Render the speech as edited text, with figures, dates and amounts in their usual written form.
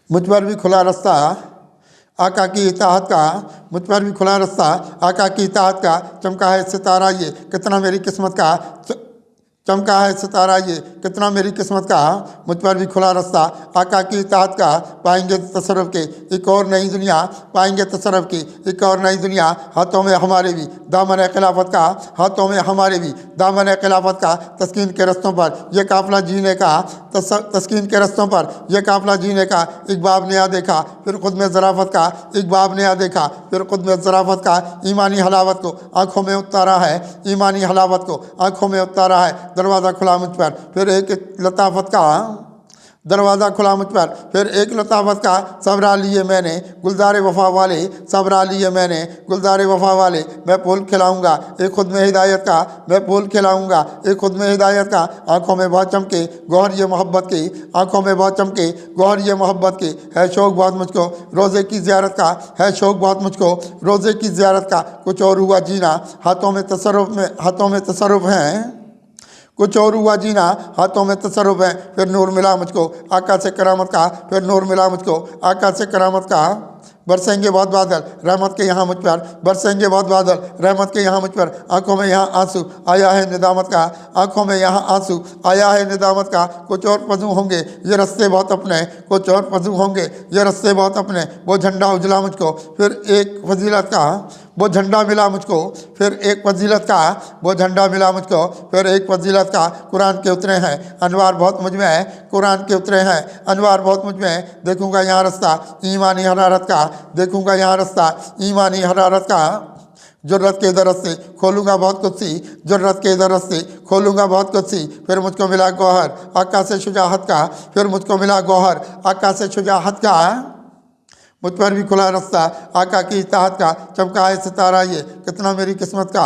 मुझ पर भी खुला रास्ता आका की इताअत का, मुझ पर भी खुला रास्ता आका की इताअत का। चमका है सितारा ये कितना मेरी किस्मत का, चमका है सितारा ये कितना मेरी किस्मत का। मुझ पर भी खुला रास्ता आका की इताअत का। पाएंगे तसर्रुफ के एक और नई दुनिया, पाएंगे तसर्रुफ की एक और नई दुनिया। हाथों में हमारे भी दामन खिलाफत का, हाथों में हमारे भी दामन खिलाफत का। तस्कीन के रस्तों पर यह काफिला जीने का, तस्कीन के रस्तों पर यह काफिला जीने का। एक बाब नया देखा फिर खुद में ज़राफ़त का, एक बाब नया देखा फिर खुद में ज़राफ़त का। ईमानी हलावत को आँखों में उतारा है, ईमानी हलावत को आँखों में उतारा है। दरवाज़ा खुला मुझ पर फिर एक लताफत का, दरवाज़ा खुला मुझ पर फिर एक लताफत का। सबरा लिए मैंने गुलजार वफ़ा वाले, सबरा लिए मैंने गुलजार वफ़ा वाले। मैं फूल खिलाऊंगा एक खुद में हिदायत का, मैं फूल खिलाऊंगा एक खुद में हिदायत का। आँखों में बहुत चमके गौहर ये मोहब्बत की, आँखों में बहुत चमके गौहर ये मोहब्बत की। है शौक़ बहुत मुझको रोज़े की ज़ियारत का, है शौक़ बहुत मुझको रोज़े की ज़ियारत का। कुछ और हुआ जीना हाथों में तसर्रुफ़ में, हाथों में तसर्रुफ़ हैं, कुछ और हुआ जीना हाथों में तसर्रुफ़ है। फिर नूर मिला मुझको आका से करामत का, फिर नूर मिला मुझको आका से करामत का। बरसेंगे बहुत बादल रहमत के यहाँ मुझ पर, बरसेंगे बहुत बादल रहमत के यहाँ मुझ पर। आंखों में यहाँ आंसू आया है निदामत का, आंखों में यहाँ आंसू आया है निदामत का। कुछ और पजू होंगे ये रस्ते बहुत अपने, कुछ और पजू होंगे ये रस्ते बहुत अपने। वो झंडा उजला मुझको फिर एक फजीलत का, वो झंडा मिला मुझको फिर एक फजीलत का, वो झंडा मिला मुझको फिर एक फजीलत का। कुरान के उतरे हैं अनवार बहुत मुझ में है, कुरान के उतरे हैं अनवार बहुत मुझ में है। देखूंगा यहाँ रास्ता ईमानी हरारत का, देखूंगा यहाँ रास्ता ईमानी हरारत का। जुर्रत के दरस से खोलूंगा बहुत कुछ सी, जुर्रत के दरस से खोलूंगा बहुत कुछ सी। फिर मुझको मिला गौहर आका से शुजाहत का, फिर मुझको मिला गौहर आका से शुजाहत का। मुझ पर भी खुला रास्ता आका की इताअत का। चमका है सितारा ये कितना मेरी किस्मत का।